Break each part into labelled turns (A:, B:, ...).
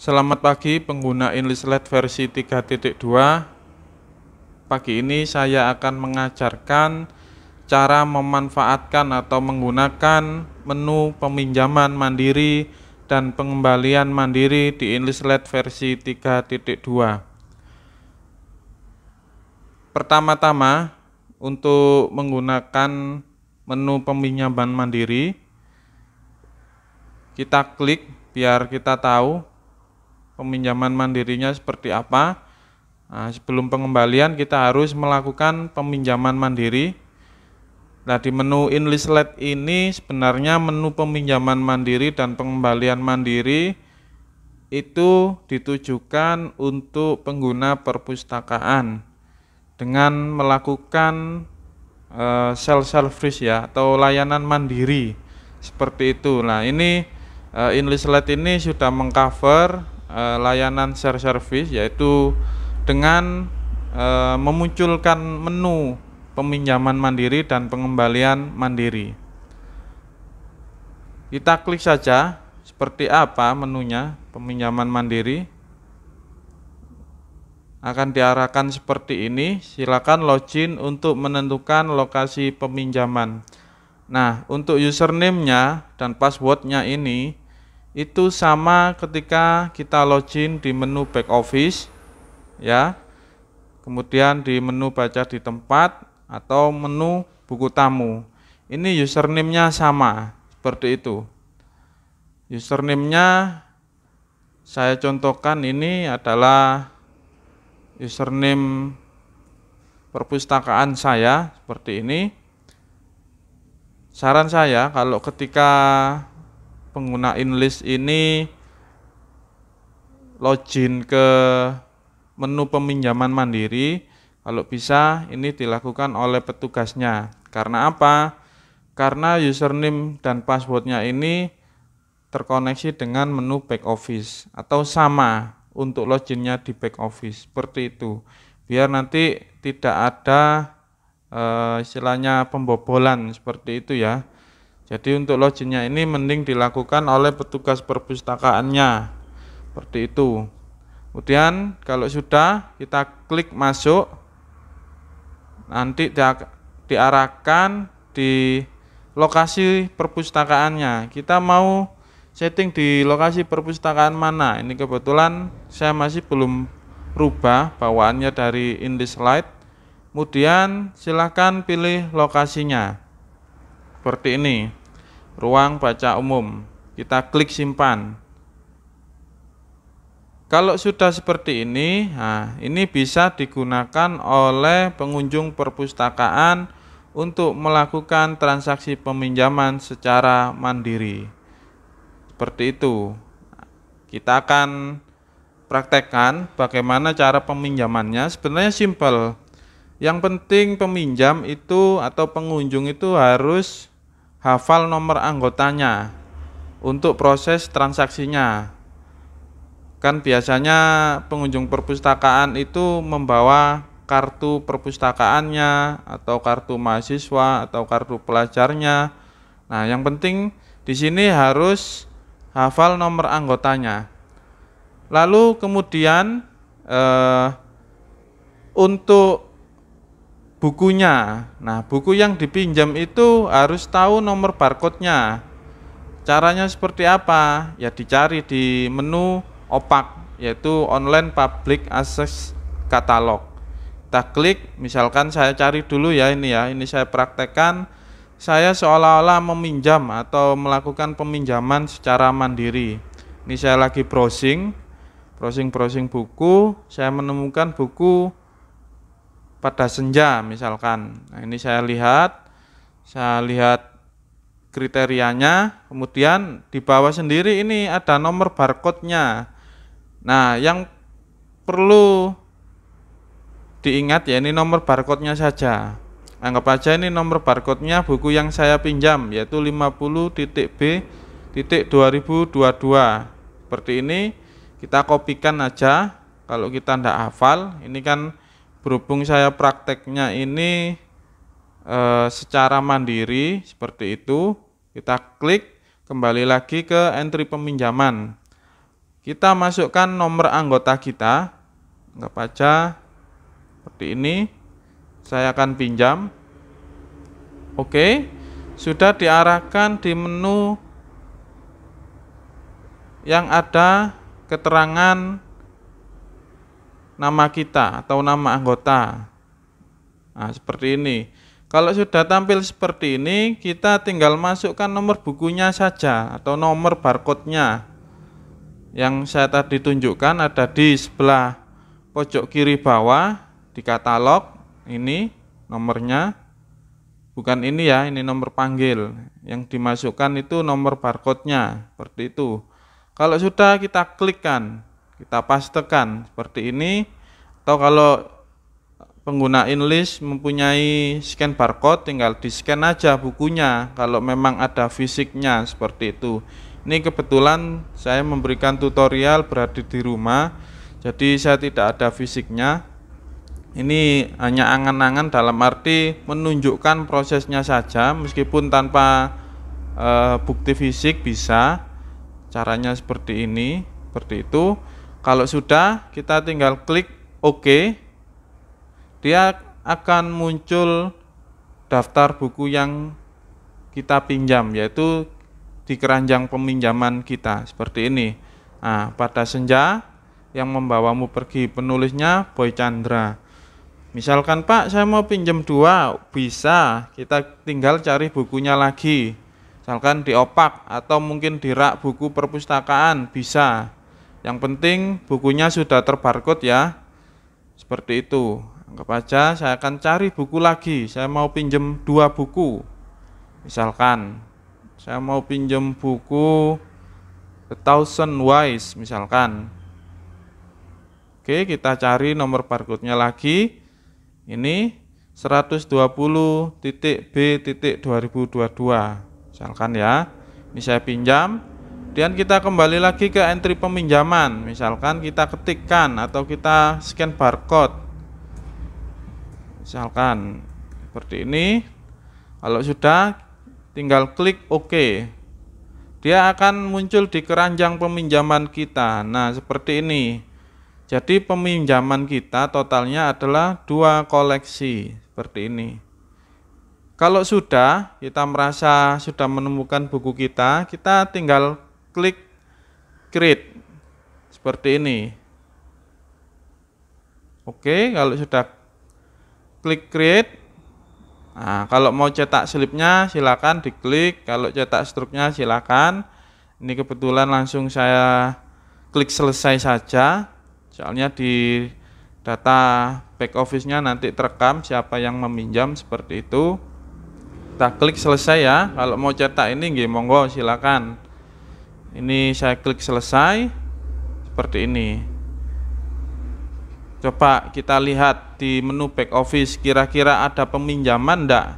A: Selamat pagi pengguna Enlisted versi 3.2. Pagi ini saya akan mengajarkan cara memanfaatkan atau menggunakan menu peminjaman mandiri dan pengembalian mandiri di Enlisted versi 3.2. Pertama-tama, untuk menggunakan menu peminjaman mandiri, kita klik biar kita tahu peminjaman mandirinya seperti apa. Nah, sebelum pengembalian kita harus melakukan peminjaman mandiri. Nah, di menu Enlisted ini sebenarnya menu peminjaman mandiri dan pengembalian mandiri itu ditujukan untuk pengguna perpustakaan dengan melakukan self-service ya, atau layanan mandiri seperti itu. Nah, ini Enlisted ini sudah mengcover layanan share service, yaitu dengan memunculkan menu peminjaman mandiri dan pengembalian mandiri. Kita klik saja seperti apa menunya peminjaman mandiri. Akan diarahkan seperti ini. Silakan login untuk menentukan lokasi peminjaman. Nah, untuk username-nya dan password-nya ini itu sama ketika kita login di menu back office ya. Kemudian di menu baca di tempat atau menu buku tamu. Ini username-nya sama seperti itu. Username-nya saya contohkan, ini adalah username perpustakaan saya seperti ini. Saran saya kalau ketika pengguna Enlist ini login ke menu peminjaman mandiri, kalau bisa ini dilakukan oleh petugasnya. Karena apa? Karena username dan passwordnya ini terkoneksi dengan menu back office atau sama untuk loginnya di back office seperti itu. Biar nanti tidak ada istilahnya pembobolan seperti itu ya. Jadi untuk loginnya ini mending dilakukan oleh petugas perpustakaannya seperti itu. Kemudian kalau sudah, kita klik masuk, nanti diarahkan di lokasi perpustakaannya. Kita mau setting di lokasi perpustakaan mana? Ini kebetulan saya masih belum rubah bawaannya dari Enlisted. Kemudian silahkan pilih lokasinya seperti ini, ruang baca umum. Kita klik simpan. Kalau sudah seperti ini, nah ini bisa digunakan oleh pengunjung perpustakaan untuk melakukan transaksi peminjaman secara mandiri. Seperti itu. Kita akan praktekkan bagaimana cara peminjamannya. Sebenarnya simpel. Yang penting peminjam itu atau pengunjung itu harus hafal nomor anggotanya untuk proses transaksinya. Kan biasanya pengunjung perpustakaan itu membawa kartu perpustakaannya atau kartu mahasiswa atau kartu pelajarnya. Nah, yang penting di sini harus hafal nomor anggotanya. Lalu kemudian untuk bukunya, nah buku yang dipinjam itu harus tahu nomor barcode-nya. Caranya seperti apa? Ya dicari di menu OPAC, yaitu Online Public Access Catalog. Kita klik, misalkan saya cari dulu ya, ini saya praktekkan. Saya seolah-olah meminjam atau melakukan peminjaman secara mandiri. Ini saya lagi browsing buku, saya menemukan buku Pada Senja misalkan. Nah, ini saya lihat kriterianya, kemudian di bawah sendiri ini ada nomor barcode-nya. Nah, yang perlu diingat ya, ini nomor barcode-nya saja. Anggap aja ini nomor barcode-nya buku yang saya pinjam, yaitu 50.B.2022. Seperti ini, kita kopikan aja. Kalau kita tidak hafal, ini kan berhubung saya prakteknya ini secara mandiri seperti itu, kita klik kembali lagi ke entry peminjaman. kita masukkan nomor anggota kita, anggap aja seperti ini, saya akan pinjam. Oke, sudah diarahkan di menu yang ada keterangan nama kita atau nama anggota. Nah, seperti ini. Kalau sudah tampil seperti ini, kita tinggal masukkan nomor bukunya saja atau nomor barcode-nya. Yang saya tadi tunjukkan ada di sebelah pojok kiri bawah di katalog. Ini nomornya. Bukan ini ya, ini nomor panggil. Yang dimasukkan itu nomor barcode-nya, seperti itu. Kalau sudah kita klikkan, kita pastekan seperti ini. Atau kalau pengguna English mempunyai scan barcode, tinggal di scan aja bukunya kalau memang ada fisiknya, seperti itu. Ini kebetulan saya memberikan tutorial berada di rumah, jadi saya tidak ada fisiknya. Ini hanya angan-angan dalam arti menunjukkan prosesnya saja, meskipun tanpa bukti fisik bisa. Caranya seperti ini, seperti itu. Kalau sudah, kita tinggal klik OK. Dia akan muncul daftar buku yang kita pinjam, yaitu di keranjang peminjaman kita, seperti ini. Nah, pada senja yang membawamu pergi, penulisnya Boy Chandra. Misalkan Pak, saya mau pinjam 2, bisa, kita tinggal cari bukunya lagi. Misalkan di opak atau mungkin di rak buku perpustakaan, bisa. Yang penting bukunya sudah terbarcode ya, seperti itu. Anggap aja saya akan cari buku lagi, saya mau pinjam 2 buku. Misalkan saya mau pinjam buku A Thousand Ways misalkan. Oke, kita cari nomor barcode-nya lagi. Ini 120.B.2022 misalkan ya. Ini saya pinjam. Kemudian kita kembali lagi ke entry peminjaman. Misalkan kita ketikkan atau kita scan barcode. Misalkan seperti ini. Kalau sudah, tinggal klik OK. Dia akan muncul di keranjang peminjaman kita. Nah, seperti ini. Jadi peminjaman kita totalnya adalah 2 koleksi. Seperti ini. Kalau sudah, kita merasa sudah menemukan buku kita tinggal klik create. Seperti ini. Oke, kalau sudah klik create. Nah, kalau mau cetak slipnya silakan diklik, kalau cetak struknya silakan. Ini kebetulan langsung saya klik selesai saja. Soalnya di data back office-nya nanti terekam siapa yang meminjam, seperti itu. Kita klik selesai ya. Kalau mau cetak ini nggih monggo silakan. Ini saya klik selesai seperti ini. Coba kita lihat di menu back office, kira-kira ada peminjaman enggak?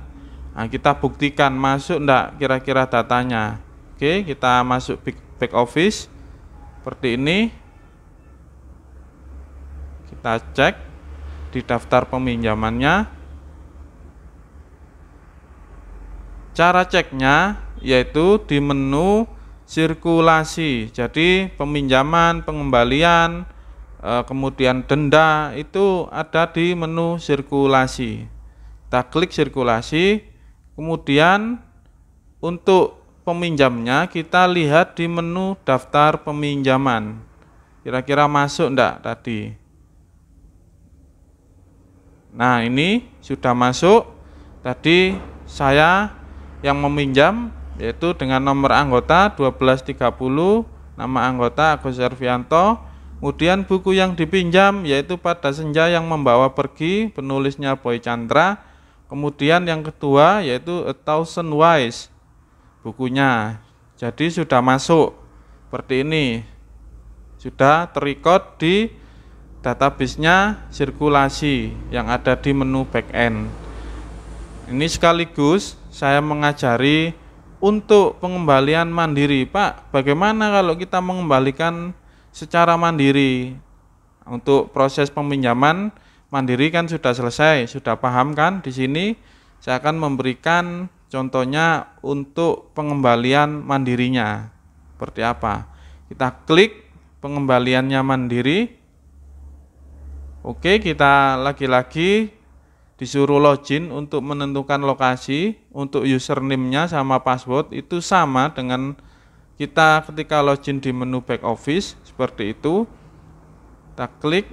A: Nah, kita buktikan masuk enggak kira-kira datanya. Oke, kita masuk back office seperti ini. Kita cek di daftar peminjamannya. Cara ceknya yaitu di menu sirkulasi. Jadi peminjaman, pengembalian, kemudian denda itu ada di menu sirkulasi. Kita klik sirkulasi, kemudian untuk peminjamnya kita lihat di menu daftar peminjaman. Kira-kira masuk enggak tadi? Nah, ini sudah masuk. Tadi saya yang meminjam yaitu dengan nomor anggota 1230, nama anggota Agus Ervianto. Kemudian buku yang dipinjam yaitu Pada Senja yang Membawa Pergi, penulisnya Boy Chandra. Kemudian yang kedua yaitu A Thousand Ways, bukunya. Jadi sudah masuk seperti ini, sudah terrecord di database-nya sirkulasi yang ada di menu back-end. Ini sekaligus saya mengajari untuk pengembalian mandiri. Pak, bagaimana kalau kita mengembalikan secara mandiri? Untuk proses peminjaman mandiri kan sudah selesai, sudah paham kan? Di sini saya akan memberikan contohnya untuk pengembalian mandirinya. Seperti apa? Kita klik pengembaliannya mandiri. Oke, kita lagi-lagi disuruh login untuk menentukan lokasi. Untuk username-nya sama password itu sama dengan kita ketika login di menu back office, seperti itu. Kita klik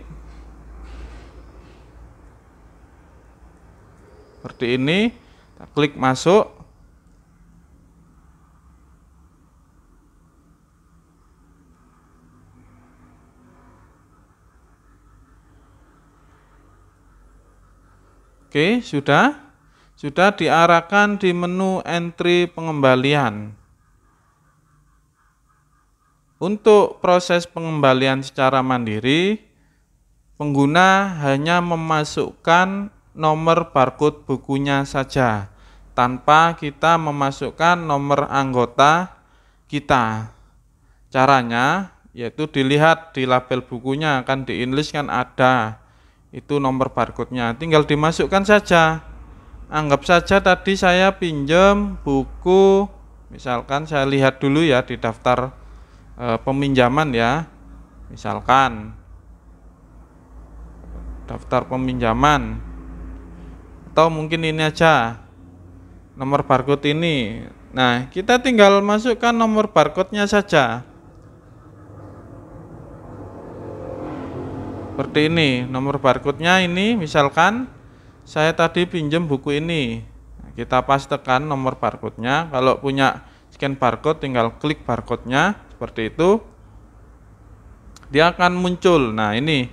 A: seperti ini, kita klik masuk. Oke, sudah diarahkan di menu entry pengembalian. Untuk proses pengembalian secara mandiri, pengguna hanya memasukkan nomor barcode bukunya saja, tanpa kita memasukkan nomor anggota kita. Caranya yaitu dilihat di label bukunya, akan di-inlist kan ada itu nomor barcode-nya, tinggal dimasukkan saja. Anggap saja tadi saya pinjam buku, misalkan saya lihat dulu ya di daftar peminjaman ya, misalkan daftar peminjaman, atau mungkin ini aja nomor barcode ini. Nah, kita tinggal masukkan nomor barcode-nya saja. Seperti ini, nomor barcode-nya ini, misalkan saya tadi pinjam buku ini. Kita pastekan nomor barcode-nya. Kalau punya scan barcode, tinggal klik barcode-nya seperti itu. Dia akan muncul. Nah, ini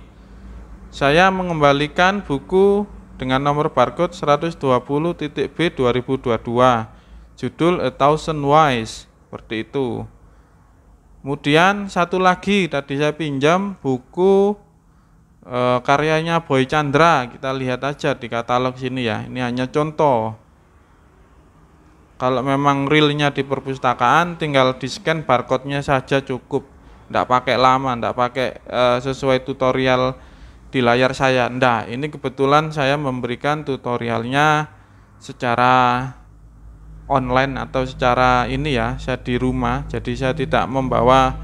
A: saya mengembalikan buku dengan nomor barcode 120.B 2022, judul A Thousand Wise, seperti itu. Kemudian satu lagi, tadi saya pinjam buku karyanya Boy Chandra. Kita lihat aja di katalog sini ya, ini hanya contoh. Kalau memang realnya di perpustakaan, tinggal di scan barcode-nya saja cukup, tidak pakai lama, tidak pakai sesuai tutorial di layar saya. Nah, ini kebetulan saya memberikan tutorialnya secara online atau secara ini ya, saya di rumah, jadi saya tidak membawa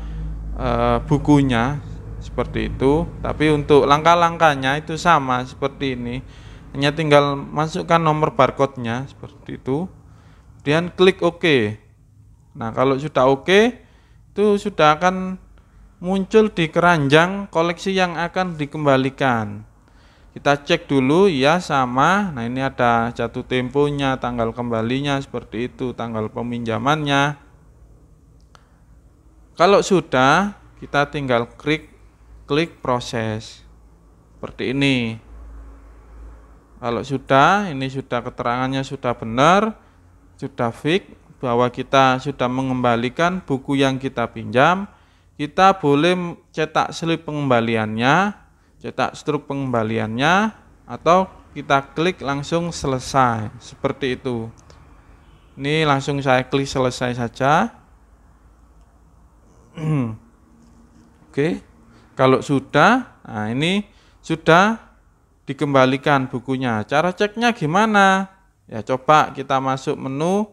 A: bukunya seperti itu. Tapi untuk langkah-langkahnya itu sama seperti ini, hanya tinggal masukkan nomor barcode-nya seperti itu, kemudian klik OK. Nah, kalau sudah OK, itu sudah akan muncul di keranjang koleksi yang akan dikembalikan. Kita cek dulu ya sama. Nah, ini ada jatuh temponya, tanggal kembalinya seperti itu, tanggal peminjamannya. Kalau sudah, kita tinggal klik proses seperti ini. Kalau sudah, ini sudah keterangannya sudah benar, sudah fix bahwa kita sudah mengembalikan buku yang kita pinjam. Kita boleh cetak slip pengembaliannya, cetak struk pengembaliannya, atau kita klik langsung selesai, seperti itu. Ini langsung saya klik selesai saja. Oke, kalau sudah, nah ini sudah dikembalikan bukunya. Cara ceknya gimana? Ya, coba kita masuk menu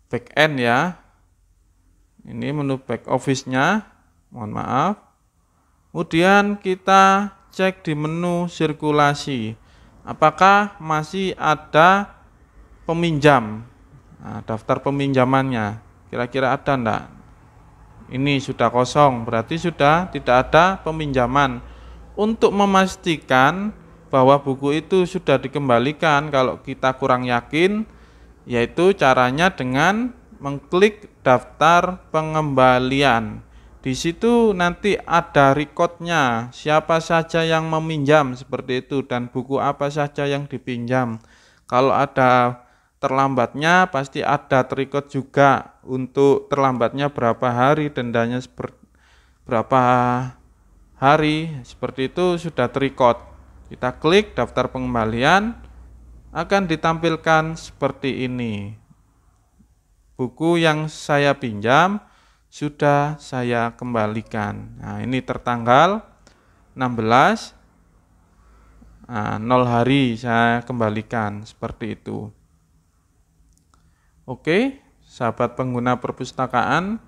A: back end ya. Ini menu back office-nya. Mohon maaf. Kemudian kita cek di menu sirkulasi, apakah masih ada peminjam. Nah, daftar peminjamannya kira-kira ada enggak? Ini sudah kosong, berarti sudah tidak ada peminjaman. Untuk memastikan bahwa buku itu sudah dikembalikan, kalau kita kurang yakin, yaitu caranya dengan mengklik daftar pengembalian. Di situ nanti ada rekodnya, siapa saja yang meminjam seperti itu, dan buku apa saja yang dipinjam. Kalau ada terlambatnya, pasti ada terikot juga untuk terlambatnya berapa hari, dendanya berapa hari, seperti itu sudah terikot. Kita klik daftar pengembalian, akan ditampilkan seperti ini. Buku yang saya pinjam sudah saya kembalikan. Nah, ini tertanggal 16, 0 hari saya kembalikan, seperti itu. Oke, sahabat pengguna perpustakaan,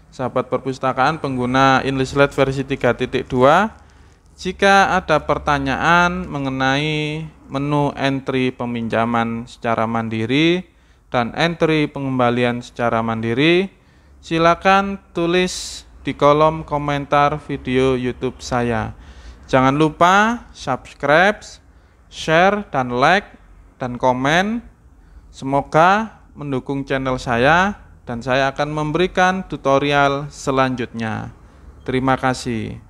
A: sahabat perpustakaan pengguna Enlisted versi 3.2. Jika ada pertanyaan mengenai menu entry peminjaman secara mandiri dan entry pengembalian secara mandiri, silakan tulis di kolom komentar video YouTube saya. Jangan lupa subscribe, share, dan like, dan komen. Semoga mendukung channel saya dan saya akan memberikan tutorial selanjutnya. Terima kasih.